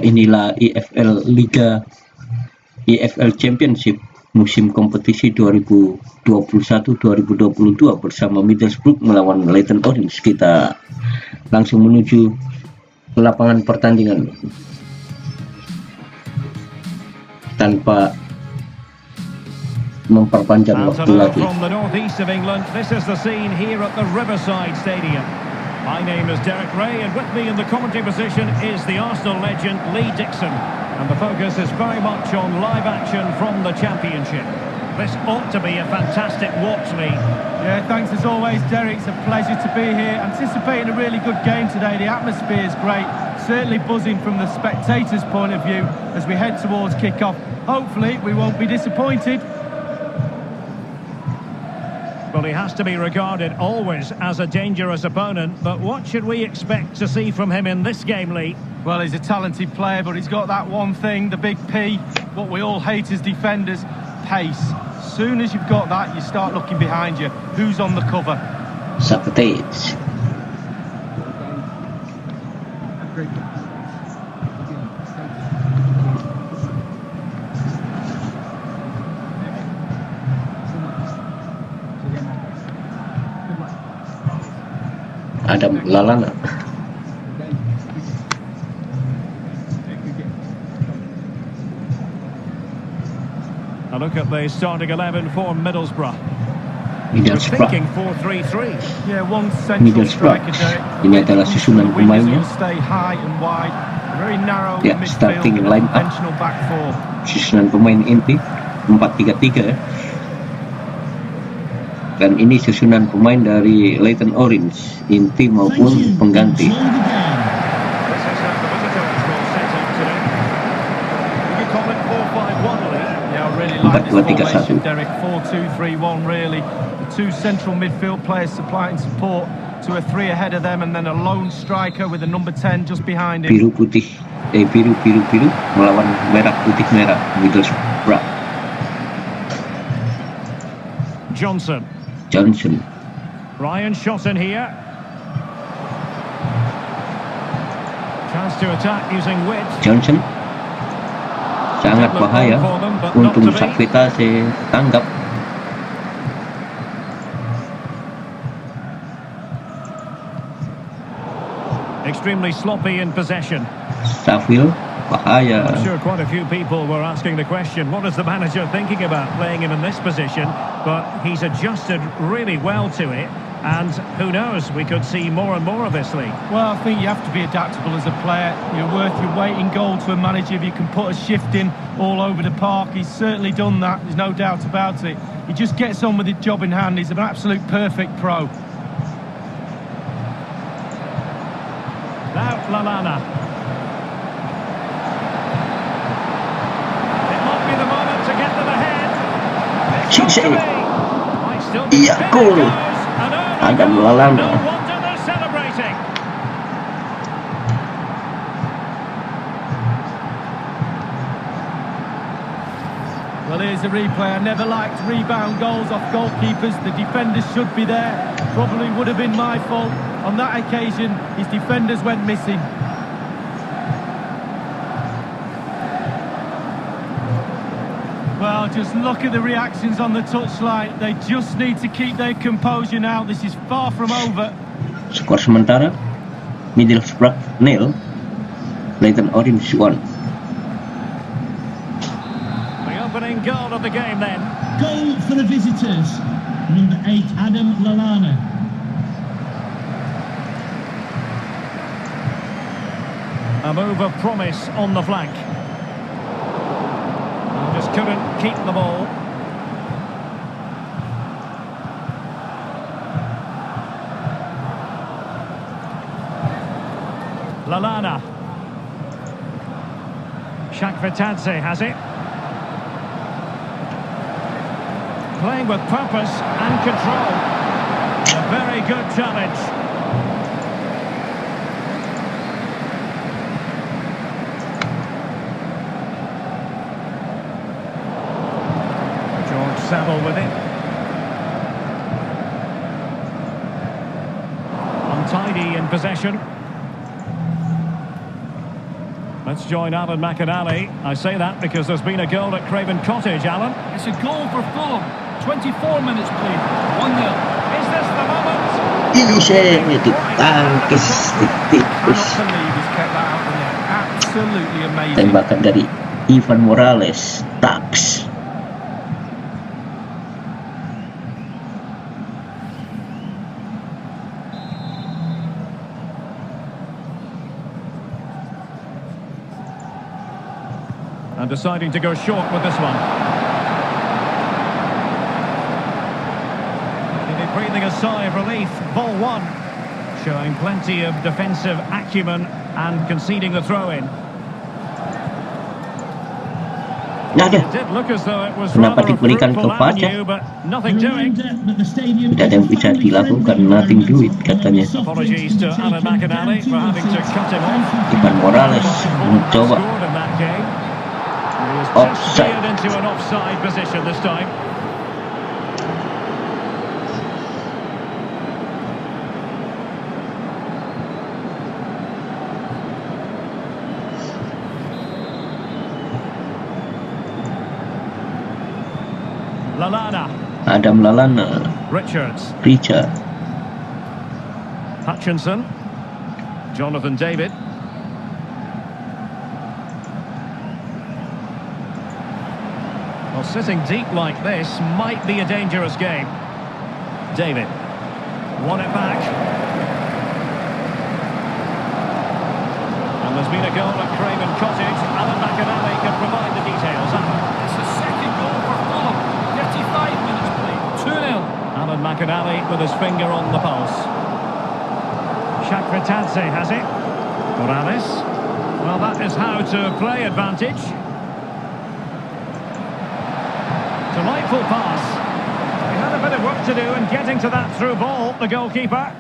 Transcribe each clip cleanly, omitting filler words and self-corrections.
inilah EFL Championship musim kompetisi 2021-2022 bersama Middlebrough melawan LEYTON Orange. Kita langsung menuju ke lapangan pertandingan tanpa memperpanjang waktu lagi. From the northeast of England, this is the scene here at the Riverside Stadium. My name is Derek Ray, and with me in the commentary position is the Arsenal legend Lee Dixon. And the focus is very much on live action from the Championship. This ought to be a fantastic watch, Lee. Yeah, thanks as always, Derek. It's a pleasure to be here. Anticipating a really good game today. The atmosphere is great. Certainly buzzing from the spectators' point of view as we head towards kick-off. Hopefully, we won't be disappointed. Well, he has to be regarded always as a dangerous opponent, but what should we expect to see from him in this game, Lee? Well, he's a talented player, but he's got that one thing, the big P, what we all hate as defenders, pace. As soon as you've got that, you start looking behind you. Who's on the cover? Socrates. Adam Lallana. A look at the starting 11 for Middlesbrough. Middlesbrough. 4-3-3. Yeah, one central striker, Derek. Ini adalah susunan pemainnya. Stay high and wide. Very narrow Ya, midfield, starting line up. conventional back four. Susunan pemain inti 4-3-3. Dan ini susunan pemain dari LEYTON Orange, inti maupun pengganti. 4-2-3-1. Derek, 4-2-3-1 really. The two central midfield players supplying support to a three ahead of them, and then a lone striker with a number 10 just behind him. Biru melawan merah putih Middlesbrough. Johnson. Ryan shot in here. Chance to attack using width. Johnson sangat bahaya untuk Socrates tanggap. Extremely sloppy in possession. Saville bahaya. I'm sure quite a few people were asking the question, what is the manager thinking about playing him in this position? But he's adjusted really well to it, and who knows, we could see more and more of this, League. Well, I think you have to be adaptable as a player. You're worth your weight in gold to a manager if you can put a shift in all over the park. He's certainly done that, there's no doubt about it. He just gets on with his job in hand. He's an absolute perfect pro. Now Lallana. It might be the moment to get them ahead. Iya, goal. Adam Lallana. No wonder they're celebrating. Well, here's a replay. I never liked rebound goals off goalkeepers. The defenders should be there. Probably would have been my fault. On that occasion, his defenders went missing. Well, just look at the reactions on the touchline. They just need to keep their composure now. This is far from over. Skor sementara Middlesbrough 0, LEYTON Orange 1. The opening goal of the game then. Goal for the visitors. Number 8, Adam Lallana. A move of promise on the flank. Just couldn't keep the ball. Lallana. Socrates has it. Playing with purpose and control. A very good challenge. Saville with it. Untidy in possession. Let's join Alan McAnally. I say that because there's been a goal at Craven Cottage, Alan. It's a goal for Fulham. 24 minutes played. 1-0. Is this the moment? Ditangkis tipis. Cannot believe he's kept that out of the net. Absolutely amazing. Tembakan dari Ivan Morales, Tax. And deciding to go short with this one. Maybe breathing a sigh of relief. Ball one. Showing plenty of defensive acumen and conceding the throw-in. Nggak ada. It did look as though it was Kenapa rather a diberikan fruitful ke Fajar? avenue, but nothing doing. Tidak ada yang bisa dilakukan, nothing do it katanya. Apologies to Alan McAnally for having to cut him off. Ivan Morales mencoba Scored in that game. He was just offside. steered into an offside position this time. Lallana. Adam Lallana, Richards. Richard, Hutchinson. Jonathan David. Well, sitting deep like this might be a dangerous game. David. Won it back. And there's been a goal at Craven Cottage. Alan McAnally can provide the details. It's a second goal for Fulham. 35 minutes played. 2-0. Alan McAnally with his finger on the pulse. Shakratadze has it. Morales. Well, that is how to play advantage. Delightful pass. He had a bit of work to do in getting to that through ball, the goalkeeper.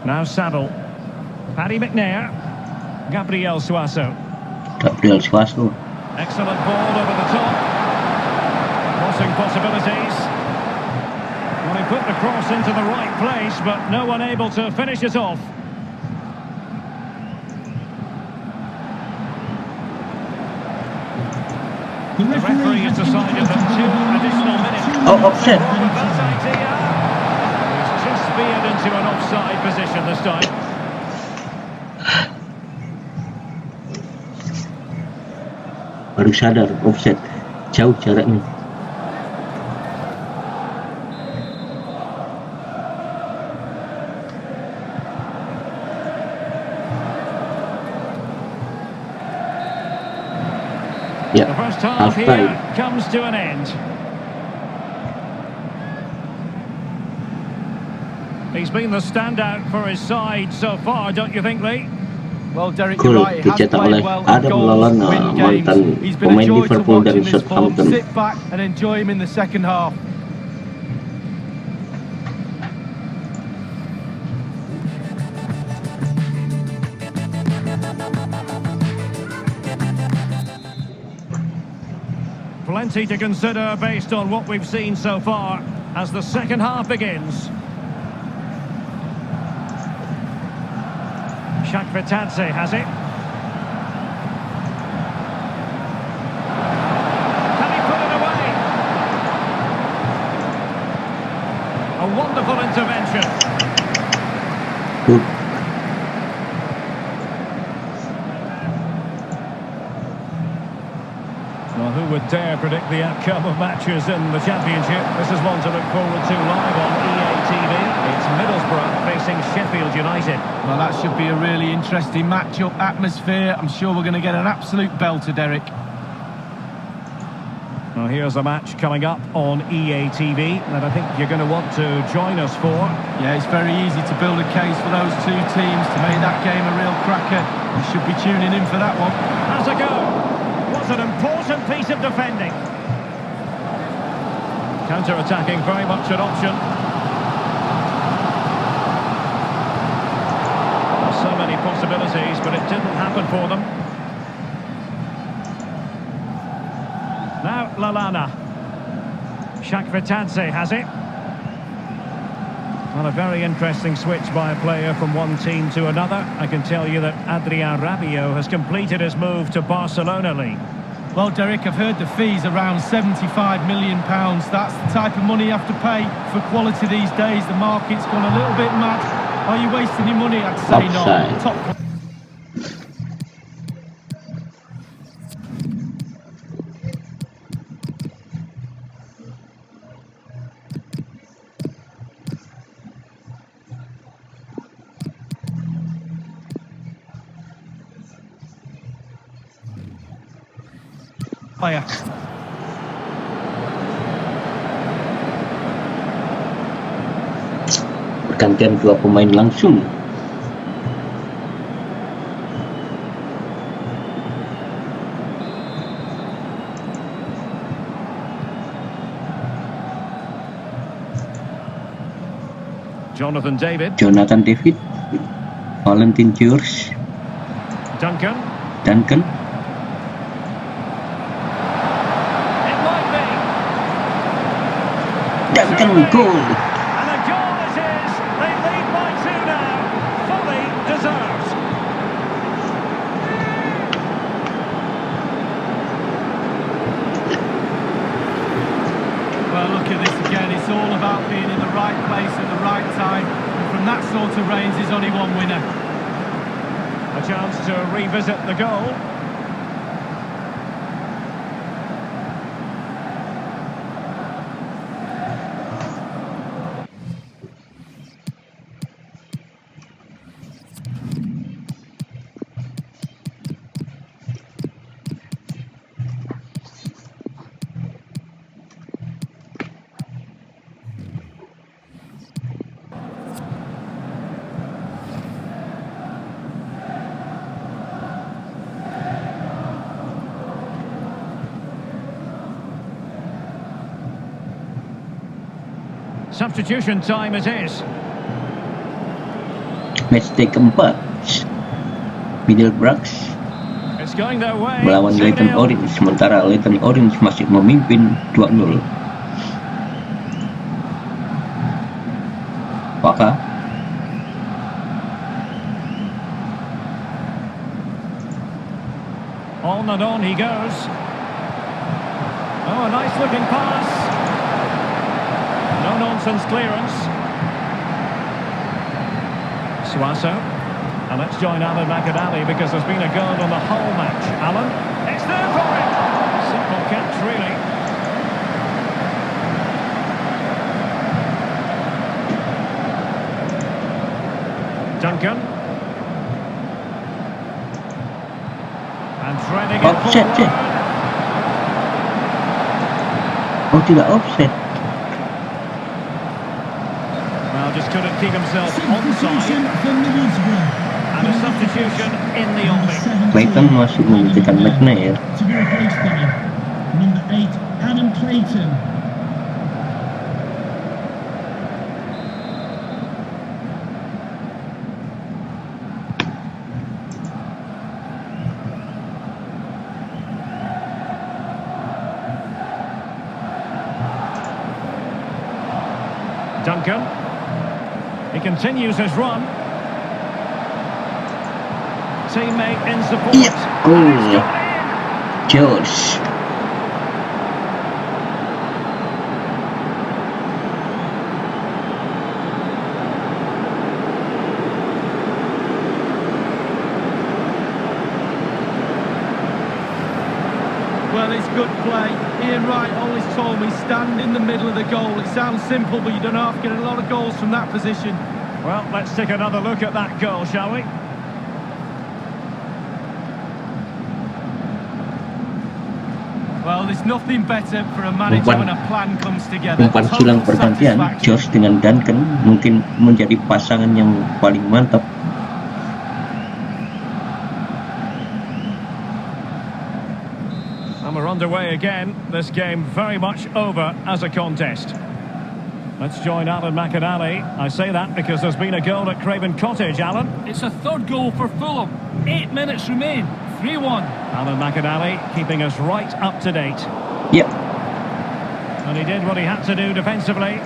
Now Saddle. Paddy McNair. Gabriel Suaso. Gabriel Suaso. Excellent ball over the top. Crossing possibilities. Well, he put the cross into the right place, but no one able to finish it off. The The referee has decided that 2 additional minutes. Oh, offset. With that idea. He's just veered into an offside position this time. Baru sadar offset, jauh jaraknya. Ya, The first half half here time. comes to an end. He's been the standout for his side so far, don't you think, Lee? Well, Derek, Gol you're right. He has dicetak oleh played well. Adam Goals Lallana, win games. mantan He's been a pemain joy to Liverpool watch dan in this form. Southampton. Sit back and enjoy him in the second half. Plenty to consider based on what we've seen so far as the second half begins. Shakratadze has it. Can he put it away? A wonderful intervention. Good. Well, who would dare predict the outcome of matches in the Championship? This is one to look forward to live on EA TV. It's Middlesbrough facing Sheffield United. Well, that should be a really interesting match-up atmosphere. I'm sure we're going to get an absolute belter, Derek. Well, here's a match coming up on EA TV that I think you're going to want to join us for. Yeah, it's very easy to build a case for those two teams to make that game a real cracker. You should be tuning in for that one. Has a go. Was an important piece of defending. Counter-attacking, very much an option. So many possibilities, but it didn't happen for them. Now Lallana. Shakvetadze has it. Well, a very interesting switch by a player from one team to another. I can tell you that Adrien Rabiot has completed his move to Barcelona league. Well, Derek, I've heard the fees around £75 million. That's the type of money you have to pay for quality these days. The market's gone a little bit mad. Are you wasting your money? I'd say Offside. not. Top. Player. Pergantian dua pemain langsung. Jonathan David. Jonathan David, Valentin George, Duncan. Duncan, It might be. Duncan goal. And a goal it is. They lead by 2 now. Fully deserved. Well, look at this again. It's all about being in the right place at the right time. And from that sort of range, there's only one winner. A chance to revisit the goal. Substitution time it is. Matchday keempat. Middlebrough It's going their way. melawan LEYTON 2-0. Orange, sementara LEYTON Orange masih memimpin 2-0. Apakah On and on he goes. Oh, a nice looking pass. No nonsense clearance. Suaso. And let's join Alan McAnally because there's been a goal on the whole match. Alan, it's there for him. Simple catch, really. Duncan. And threading it Offset, forward. oh tidak offset? Well, just couldn't keep himself Substitution onside. for Middlesbrough. And a substitution in the offing. LEYTON masih membutuhkan Matchday. To be replaced by number 8, Adam Clayton. Duncan. He continues his run. Teammate in support. Iya, And it's goal. gone in. George. Well, it's good play. Ian Wright always told me, stand in the middle of the goal. It sounds simple, but you don't have to get a lot of goals from that position. Well, let's take another look at that goal, shall we? Well, there's nothing better for a manager when a plan comes together. Umpan silang Total pergantian satisfaction. George dengan Duncan mungkin menjadi pasangan yang paling mantap. And we're underway again. This game very much over as a contest. Let's join Alan McAnally. I say that because there's been a goal at Craven Cottage, Alan. It's a third goal for Fulham. 8 minutes remain. 3-1. Alan McAnally keeping us right up to date. Ya, And he did what he had to do defensively.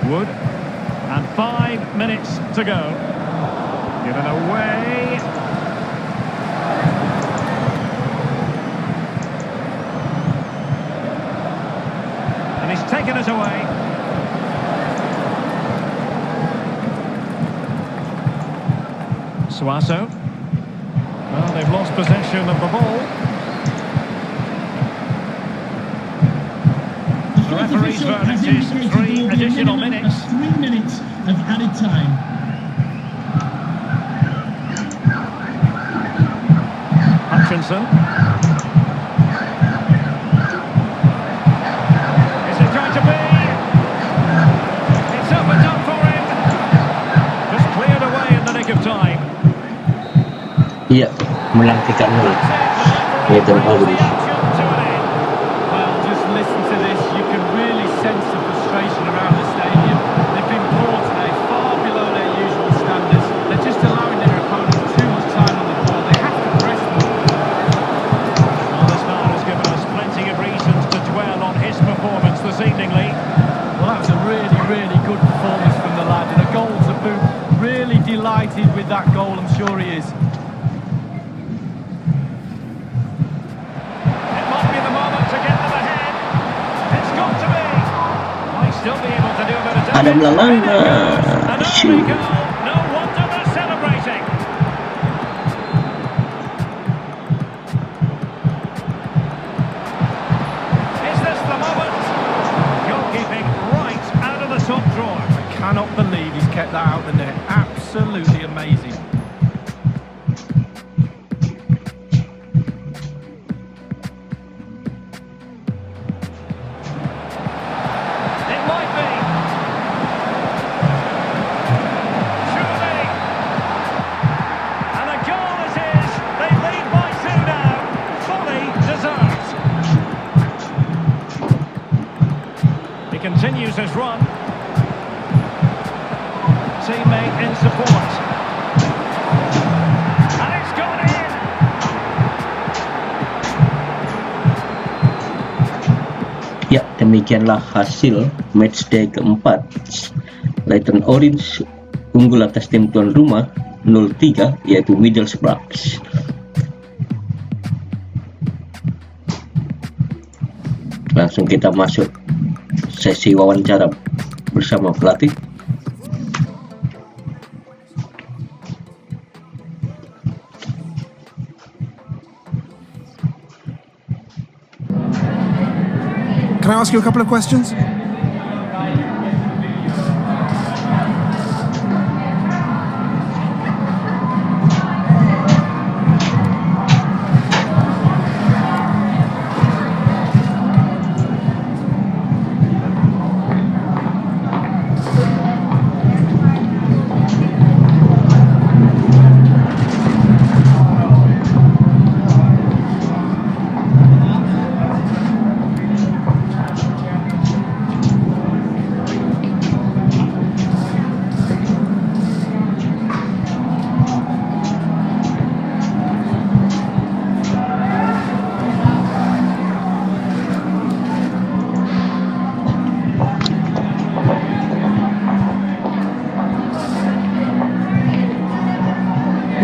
Wood. And 5 minutes to go. Given away. And he's taken it away. Suaso. Well, they've lost possession of the ball. The referee's verdict is 3 additional minutes. 3 minutes of added time. Hutchinson. Is it going to be? It's up and done for him. Just cleared away in the nick of time. Iya, menang 3-0. Leyton Orient. Well, just listen to this. You can really sense the frustration around the stadium. They've been poor today, far below their usual standards. They're just allowing their opponents too much time on the ball. They have to press more. Well, this man has given us plenty of reasons to dwell on his performance this evening, Lee. Well, that was a really, really good performance from the lad, and a goal to boot. Really delighted with that goal, I'm sure he is. Adam Lallana, shoot. No wonder they're celebrating. Is this the moment? Goalkeeping right out of the top drawer. I cannot believe he's kept that out of the net. Absolutely amazing. Continues his run. Teammate in support. And it's gone in. Ya, demikianlah hasil matchday keempat. Leyton Orient unggul atas tim tuan rumah 0-3, yaitu Middlebrough. Langsung kita masuk sesi wawancara bersama pelatih. Can I ask you a couple of questions?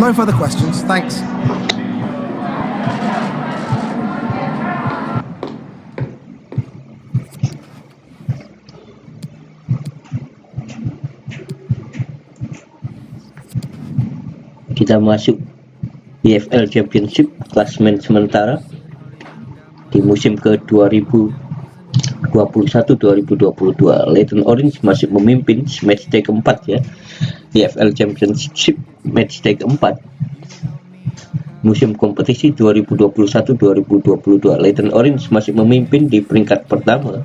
No further questions, thanks. Kita masuk EFL Championship klasmen sementara di musim ke 2021-2022. Leyton Orient masih memimpin matchday keempat ya. EFL Championship matchday keempat musim kompetisi 2021-2022. Leyton Orient masih memimpin di peringkat pertama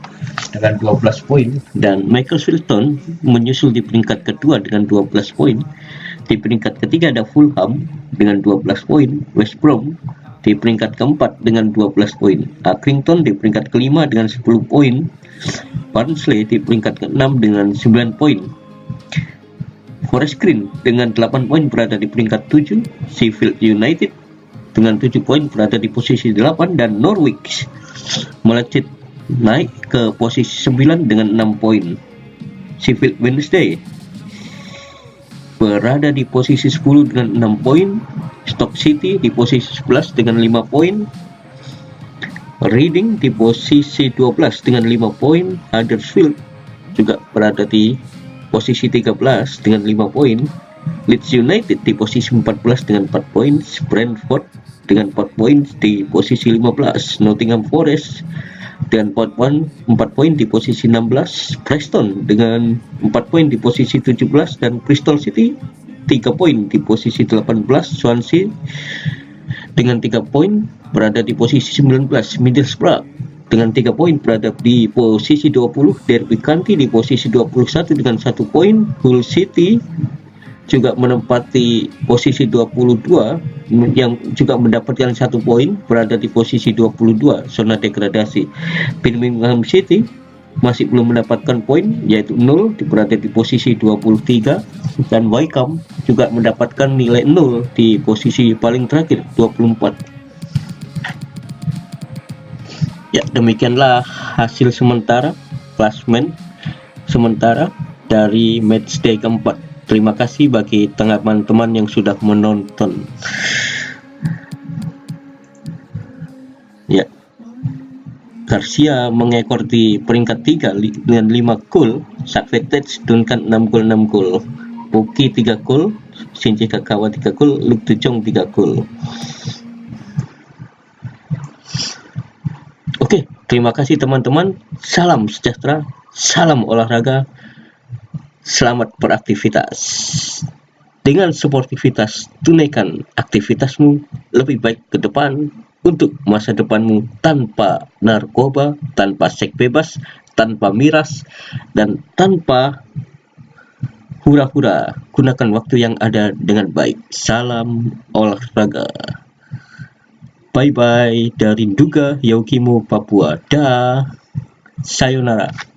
dengan 12 poin dan Middlebrough menyusul di peringkat kedua dengan 12 poin. Di peringkat ketiga ada Fulham dengan 12 poin, West Brom di peringkat keempat dengan 12 poin, Accrington di peringkat kelima dengan 10 poin, Barnsley di peringkat ke-6 dengan 9 poin. Forest Green dengan 8 poin berada di peringkat 7, Sheffield United dengan 7 poin berada di posisi 8, dan Norwich melejit naik ke posisi 9 dengan 6 poin. Sheffield Wednesday berada di posisi 10 dengan 6 poin, Stoke City di posisi 11 dengan 5 poin, Reading di posisi 12 dengan 5 poin, Huddersfield juga berada di posisi 13 dengan 5 poin, Leeds United di posisi 14 dengan 4 poin, Brentford dengan 4 poin di posisi 15, Nottingham Forest dengan 4 poin di posisi 16, Preston dengan 4 poin di posisi 17, dan Bristol City 3 poin di posisi 18, Swansea dengan 3 poin berada di posisi 19, Middlesbrough dengan 3 poin berada di posisi 20, Derby County di posisi 21 dengan 1 poin, Hull City juga menempati posisi 22 yang juga mendapatkan 1 poin berada di posisi 22, zona degradasi. Birmingham City masih belum mendapatkan poin, yaitu 0, berada di posisi 23, dan Wycombe juga mendapatkan nilai 0 di posisi paling terakhir 24. Ya, demikianlah hasil sementara klasmen sementara dari matchday keempat. Terima kasih bagi teman-teman yang sudah menonton. Ya, Garcia mengekor di peringkat 3 dengan 5 gol, Sakvetic Duncan 6 gol 6 gol, Puki 3 gol, Shinji Kagawa 3 gol, Luke De Jong 3 gol. Oke, terima kasih teman-teman. Salam sejahtera, salam olahraga, selamat beraktivitas. Dengan sportivitas, tunaikan aktivitasmu lebih baik ke depan untuk masa depanmu tanpa narkoba, tanpa seks bebas, tanpa miras, dan tanpa hura-hura. Gunakan waktu yang ada dengan baik. Salam olahraga. Bye-bye dari Nduga Yaukimo, Papua. Sayonara.